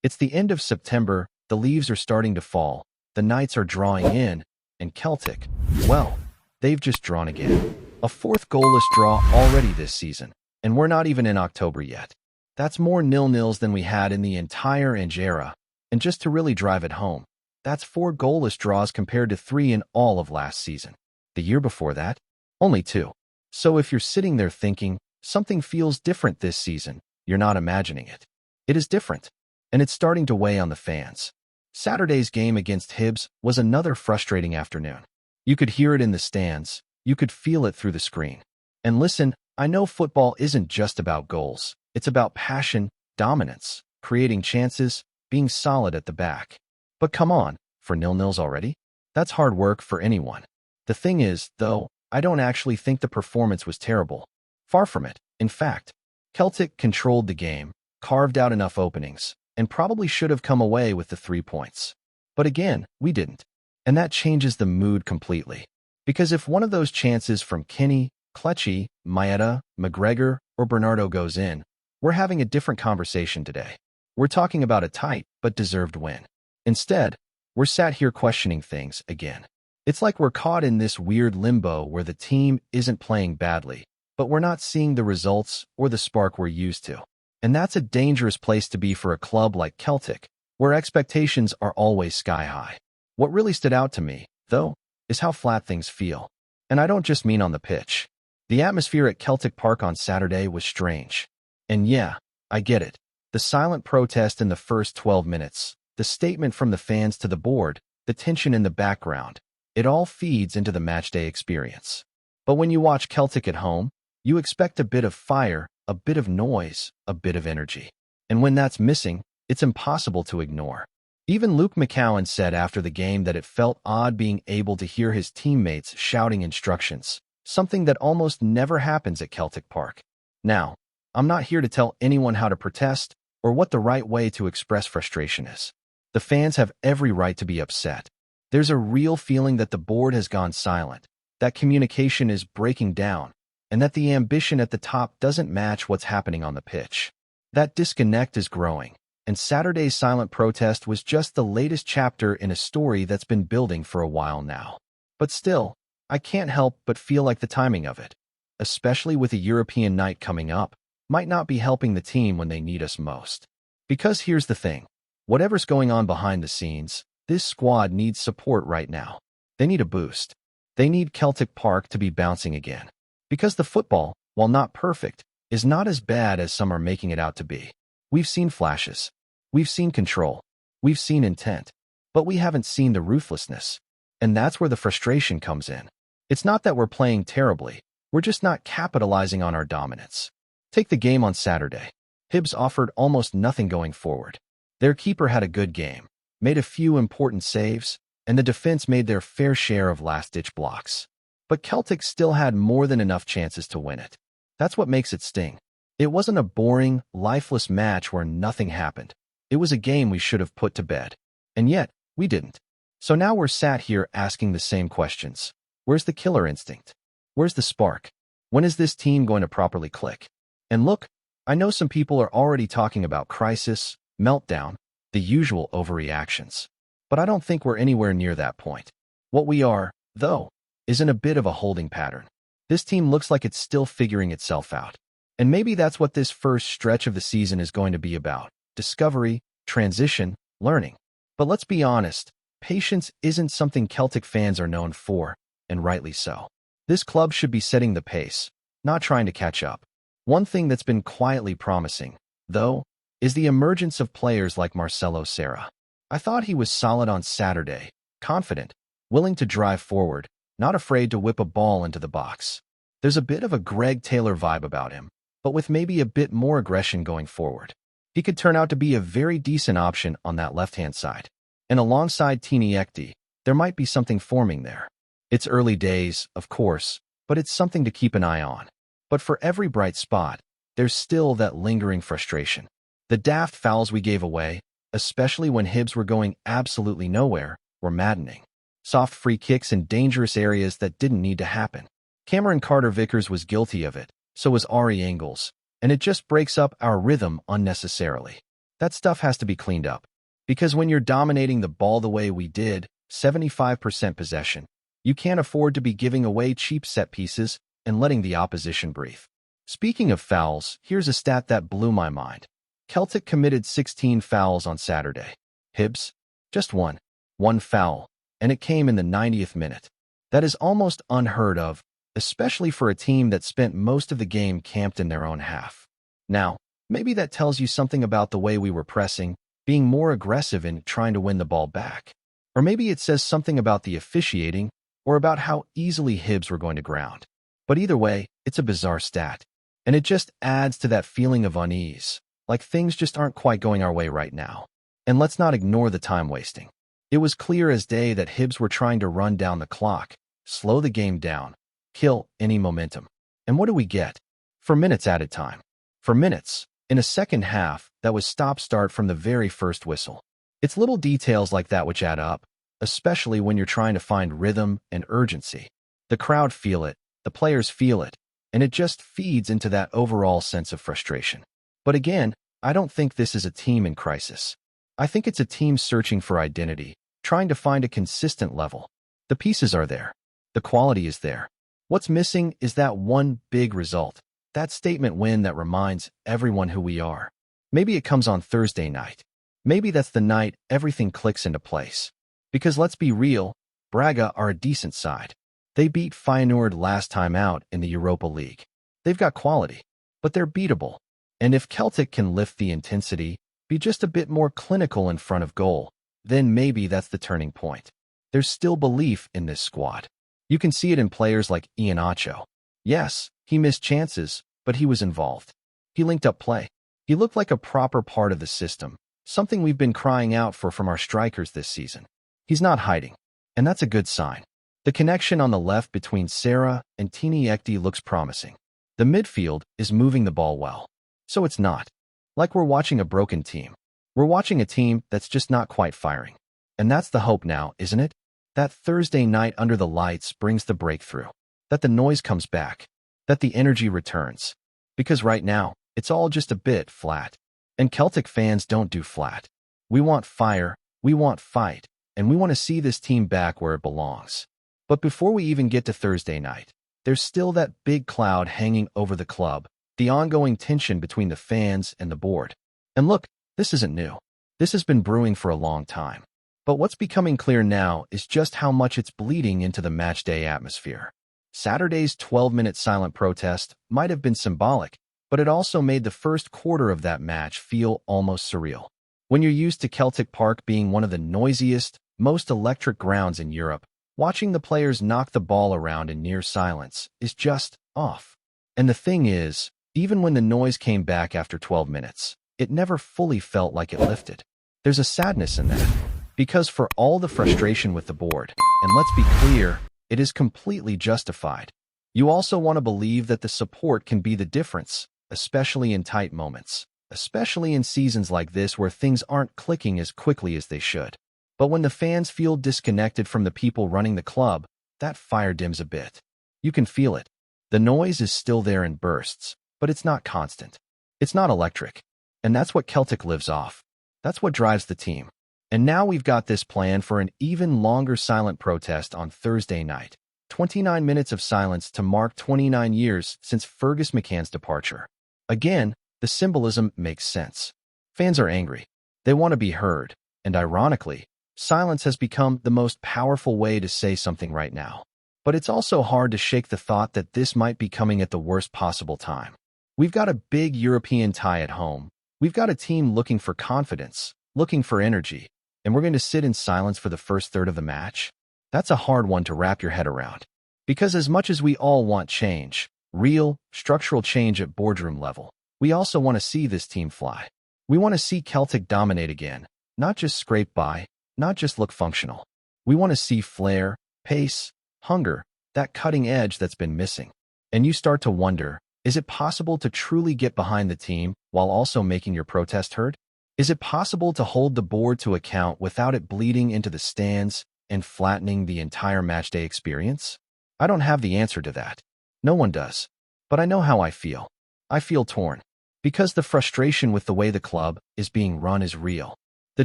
It's the end of September, the leaves are starting to fall, the nights are drawing in, and Celtic, well, they've just drawn again. A fourth goalless draw already this season, and we're not even in October yet. That's more nil-nils than we had in the entire Ange era, and just to really drive it home, that's 4 goalless draws compared to 3 in all of last season. The year before that, only 2. So if you're sitting there thinking, something feels different this season, you're not imagining it. It is different, and it's starting to weigh on the fans. Saturday's game against Hibs was another frustrating afternoon. You could hear it in the stands, you could feel it through the screen. And listen, I know football isn't just about goals. It's about passion, dominance, creating chances, being solid at the back. But come on, for nil-nils already? That's hard work for anyone. The thing is, though, I don't actually think the performance was terrible. Far from it. In fact, Celtic controlled the game, carved out enough openings, and probably should have come away with the 3 points. But again, we didn't. And that changes the mood completely. Because if one of those chances from Kenny, Kelechi, Maeda, McGregor, or Bernardo goes in, we're having a different conversation today. We're talking about a tight but deserved win. Instead, we're sat here questioning things again. It's like we're caught in this weird limbo where the team isn't playing badly, but we're not seeing the results or the spark we're used to. And that's a dangerous place to be for a club like Celtic, where expectations are always sky high. What really stood out to me, though, is how flat things feel. And I don't just mean on the pitch. The atmosphere at Celtic Park on Saturday was strange. And yeah, I get it. The silent protest in the first 12 minutes, the statement from the fans to the board, the tension in the background, it all feeds into the matchday experience. But when you watch Celtic at home, you expect a bit of fire, a bit of noise, a bit of energy. And when that's missing, it's impossible to ignore. Even Luke McCowan said after the game that it felt odd being able to hear his teammates shouting instructions, something that almost never happens at Celtic Park. Now, I'm not here to tell anyone how to protest or what the right way to express frustration is. The fans have every right to be upset. There's a real feeling that the board has gone silent, that communication is breaking down, and that the ambition at the top doesn't match what's happening on the pitch. That disconnect is growing, and Saturday's silent protest was just the latest chapter in a story that's been building for a while now. But still, I can't help but feel like the timing of it, especially with a European night coming up, might not be helping the team when they need us most. Because here's the thing, whatever's going on behind the scenes, this squad needs support right now. They need a boost. They need Celtic Park to be bouncing again. Because the football, while not perfect, is not as bad as some are making it out to be. We've seen flashes. We've seen control. We've seen intent. But we haven't seen the ruthlessness. And that's where the frustration comes in. It's not that we're playing terribly. We're just not capitalizing on our dominance. Take the game on Saturday. Hibs offered almost nothing going forward. Their keeper had a good game, made a few important saves, and the defense made their fair share of last-ditch blocks. But Celtic still had more than enough chances to win it. That's what makes it sting. It wasn't a boring, lifeless match where nothing happened. It was a game we should have put to bed. And yet, we didn't. So now we're sat here asking the same questions. Where's the killer instinct? Where's the spark? When is this team going to properly click? And look, I know some people are already talking about crisis, meltdown, the usual overreactions. But I don't think we're anywhere near that point. What we are, though, is in a bit of a holding pattern. This team looks like it's still figuring itself out. And maybe that's what this first stretch of the season is going to be about. Discovery, transition, learning. But let's be honest, patience isn't something Celtic fans are known for, and rightly so. This club should be setting the pace, not trying to catch up. One thing that's been quietly promising, though, is the emergence of players like Marcelo Serra. I thought he was solid on Saturday, confident, willing to drive forward, not afraid to whip a ball into the box. There's a bit of a Greg Taylor vibe about him, but with maybe a bit more aggression going forward. He could turn out to be a very decent option on that left-hand side. And alongside Tini Ekti, there might be something forming there. It's early days, of course, but it's something to keep an eye on. But for every bright spot, there's still that lingering frustration. The daft fouls we gave away, especially when Hibs were going absolutely nowhere, were maddening. Soft free kicks in dangerous areas that didn't need to happen. Cameron Carter-Vickers was guilty of it, so was Ari Engels, and it just breaks up our rhythm unnecessarily. That stuff has to be cleaned up. Because when you're dominating the ball the way we did, 75% possession, you can't afford to be giving away cheap set pieces and letting the opposition breathe. Speaking of fouls, here's a stat that blew my mind. Celtic committed 16 fouls on Saturday. Hibs? Just one. One foul. And it came in the 90th minute. That is almost unheard of, especially for a team that spent most of the game camped in their own half. Now, maybe that tells you something about the way we were pressing, being more aggressive in trying to win the ball back. Or maybe it says something about the officiating or about how easily Hibs were going to ground. But either way, it's a bizarre stat. And it just adds to that feeling of unease, like things just aren't quite going our way right now. And let's not ignore the time wasting. It was clear as day that Hibs were trying to run down the clock, slow the game down, kill any momentum. And what do we get? For minutes added time. For minutes, in a second half that was stop-start from the very first whistle. It's little details like that which add up, especially when you're trying to find rhythm and urgency. The crowd feel it, the players feel it, and it just feeds into that overall sense of frustration. But again, I don't think this is a team in crisis. I think it's a team searching for identity, trying to find a consistent level. The pieces are there. The quality is there. What's missing is that one big result, that statement win that reminds everyone who we are. Maybe it comes on Thursday night. Maybe that's the night everything clicks into place. Because let's be real, Braga are a decent side. They beat Feyenoord last time out in the Europa League. They've got quality, but they're beatable. And if Celtic can lift the intensity, be just a bit more clinical in front of goal, then maybe that's the turning point. There's still belief in this squad. You can see it in players like Iheanacho. Yes, he missed chances, but he was involved. He linked up play. He looked like a proper part of the system, something we've been crying out for from our strikers this season. He's not hiding, and that's a good sign. The connection on the left between Serra and Tini Ekti looks promising. The midfield is moving the ball well. So it's not like we're watching a broken team. We're watching a team that's just not quite firing. And that's the hope now, isn't it? That Thursday night under the lights brings the breakthrough. That the noise comes back. That the energy returns. Because right now, it's all just a bit flat. And Celtic fans don't do flat. We want fire, we want fight, and we want to see this team back where it belongs. But before we even get to Thursday night, there's still that big cloud hanging over the club, the ongoing tension between the fans and the board. And look, this isn't new. This has been brewing for a long time. But what's becoming clear now is just how much it's bleeding into the matchday atmosphere. Saturday's 12-minute silent protest might have been symbolic, but it also made the first quarter of that match feel almost surreal. When you're used to Celtic Park being one of the noisiest, most electric grounds in Europe, watching the players knock the ball around in near silence is just off. And the thing is, even when the noise came back after 12 minutes, it never fully felt like it lifted. There's a sadness in that, because for all the frustration with the board, and let's be clear, it is completely justified, you also want to believe that the support can be the difference, especially in tight moments, especially in seasons like this where things aren't clicking as quickly as they should. But when the fans feel disconnected from the people running the club, that fire dims a bit. You can feel it. The noise is still there in bursts, but it's not constant. It's not electric. And that's what Celtic lives off. That's what drives the team. And now we've got this plan for an even longer silent protest on Thursday night. 29 minutes of silence to mark 29 years since Fergus McCann's departure. Again, the symbolism makes sense. Fans are angry. They want to be heard. And ironically, silence has become the most powerful way to say something right now. But it's also hard to shake the thought that this might be coming at the worst possible time. We've got a big European tie at home. We've got a team looking for confidence, looking for energy, and we're going to sit in silence for the first third of the match? That's a hard one to wrap your head around. Because as much as we all want change, real, structural change at boardroom level, we also want to see this team fly. We want to see Celtic dominate again, not just scrape by, not just look functional. We want to see flair, pace, hunger, that cutting edge that's been missing. And you start to wonder, is it possible to truly get behind the team while also making your protest heard? Is it possible to hold the board to account without it bleeding into the stands and flattening the entire matchday experience? I don't have the answer to that. No one does. But I know how I feel. I feel torn. Because the frustration with the way the club is being run is real. The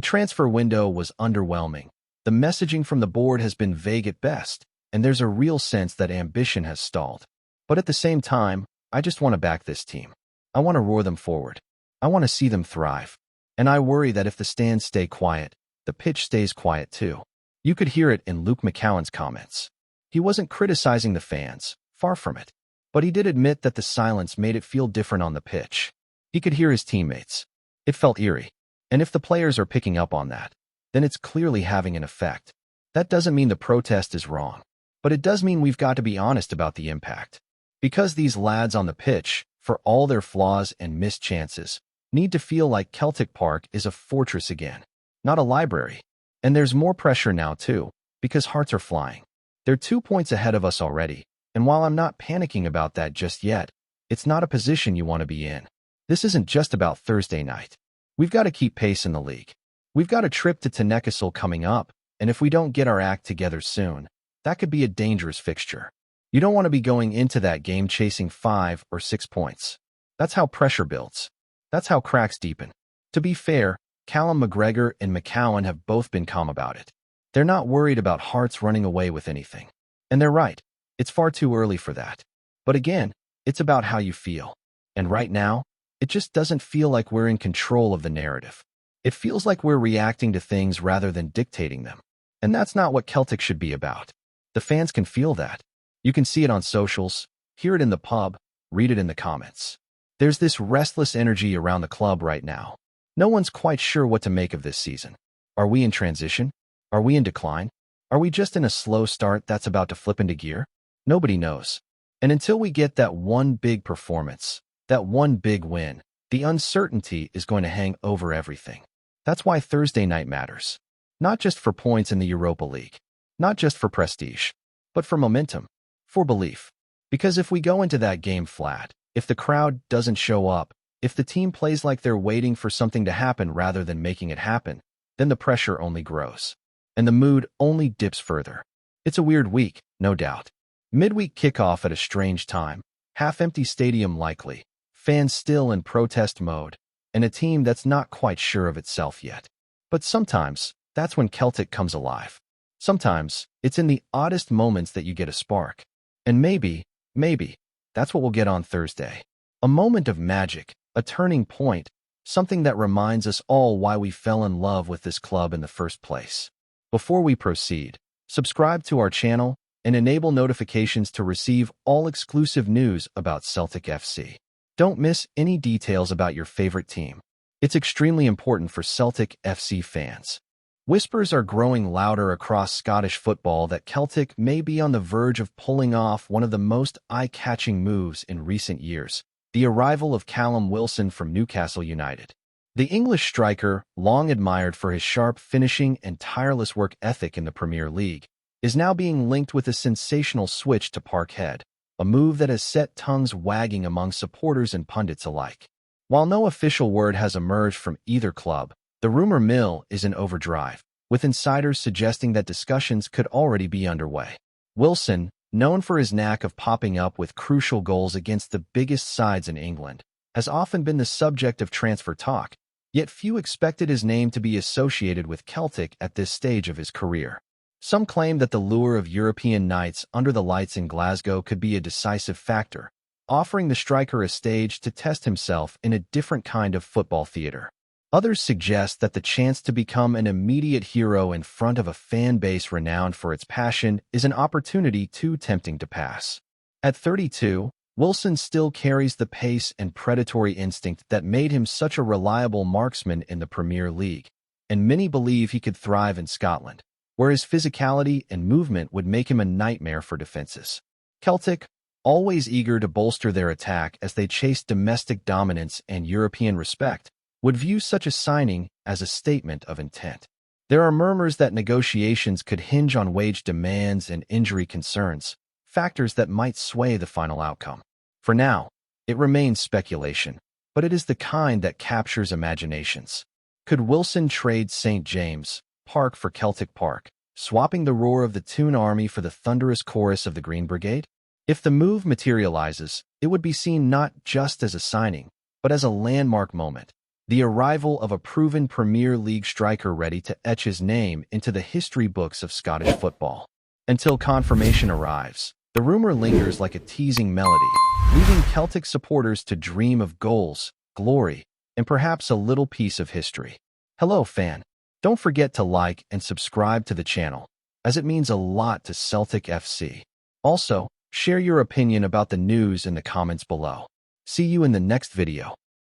transfer window was underwhelming. The messaging from the board has been vague at best, and there's a real sense that ambition has stalled. But at the same time, I just want to back this team. I want to roar them forward. I want to see them thrive. And I worry that if the stands stay quiet, the pitch stays quiet too. You could hear it in Luke McCowan's comments. He wasn't criticizing the fans, far from it. But he did admit that the silence made it feel different on the pitch. He could hear his teammates. It felt eerie. And if the players are picking up on that, then it's clearly having an effect. That doesn't mean the protest is wrong, but it does mean we've got to be honest about the impact. Because these lads on the pitch, for all their flaws and missed chances, need to feel like Celtic Park is a fortress again, not a library. And there's more pressure now too, because hearts are flying. They're 2 points ahead of us already, and while I'm not panicking about that just yet, it's not a position you want to be in. This isn't just about Thursday night. We've got to keep pace in the league. We've got a trip to Tynecastle coming up, and if we don't get our act together soon, that could be a dangerous fixture. You don't want to be going into that game chasing 5 or 6 points. That's how pressure builds. That's how cracks deepen. To be fair, Callum McGregor and McCowan have both been calm about it. They're not worried about Hearts running away with anything. And they're right. It's far too early for that. But again, it's about how you feel. And right now, it just doesn't feel like we're in control of the narrative. It feels like we're reacting to things rather than dictating them. And that's not what Celtic should be about. The fans can feel that. You can see it on socials, hear it in the pub, read it in the comments. There's this restless energy around the club right now. No one's quite sure what to make of this season. Are we in transition? Are we in decline? Are we just in a slow start that's about to flip into gear? Nobody knows. And until we get that one big performance, that one big win, the uncertainty is going to hang over everything. That's why Thursday night matters. Not just for points in the Europa League. Not just for prestige. But for momentum. For belief. Because if we go into that game flat, if the crowd doesn't show up, if the team plays like they're waiting for something to happen rather than making it happen, then the pressure only grows. And the mood only dips further. It's a weird week, no doubt. Midweek kickoff at a strange time, half-empty stadium likely, fans still in protest mode, and a team that's not quite sure of itself yet. But sometimes, that's when Celtic comes alive. Sometimes, it's in the oddest moments that you get a spark. And maybe, that's what we'll get on Thursday. A moment of magic, a turning point, something that reminds us all why we fell in love with this club in the first place. Before we proceed, subscribe to our channel and enable notifications to receive all exclusive news about Celtic FC. Don't miss any details about your favorite team. It's extremely important for Celtic FC fans. Whispers are growing louder across Scottish football that Celtic may be on the verge of pulling off one of the most eye-catching moves in recent years, the arrival of Callum Wilson from Newcastle United. The English striker, long admired for his sharp finishing and tireless work ethic in the Premier League, is now being linked with a sensational switch to Parkhead, a move that has set tongues wagging among supporters and pundits alike. While no official word has emerged from either club, the rumor mill is in overdrive, with insiders suggesting that discussions could already be underway. Wilson, known for his knack of popping up with crucial goals against the biggest sides in England, has often been the subject of transfer talk, yet few expected his name to be associated with Celtic at this stage of his career. Some claim that the lure of European nights under the lights in Glasgow could be a decisive factor, offering the striker a stage to test himself in a different kind of football theater. Others suggest that the chance to become an immediate hero in front of a fan base renowned for its passion is an opportunity too tempting to pass. At 32, Wilson still carries the pace and predatory instinct that made him such a reliable marksman in the Premier League, and many believe he could thrive in Scotland, where his physicality and movement would make him a nightmare for defenses. Celtic, always eager to bolster their attack as they chase domestic dominance and European respect, would view such a signing as a statement of intent. There are murmurs that negotiations could hinge on wage demands and injury concerns, factors that might sway the final outcome. For now, it remains speculation, but it is the kind that captures imaginations. Could Wilson trade St. James Park for Celtic Park, swapping the roar of the Toon Army for the thunderous chorus of the Green Brigade? If the move materializes, it would be seen not just as a signing, but as a landmark moment, the arrival of a proven Premier League striker ready to etch his name into the history books of Scottish football. Until confirmation arrives, the rumor lingers like a teasing melody, leaving Celtic supporters to dream of goals, glory, and perhaps a little piece of history. Hello, fan. Don't forget to like and subscribe to the channel, as it means a lot to Celtic FC. Also, share your opinion about the news in the comments below. See you in the next video.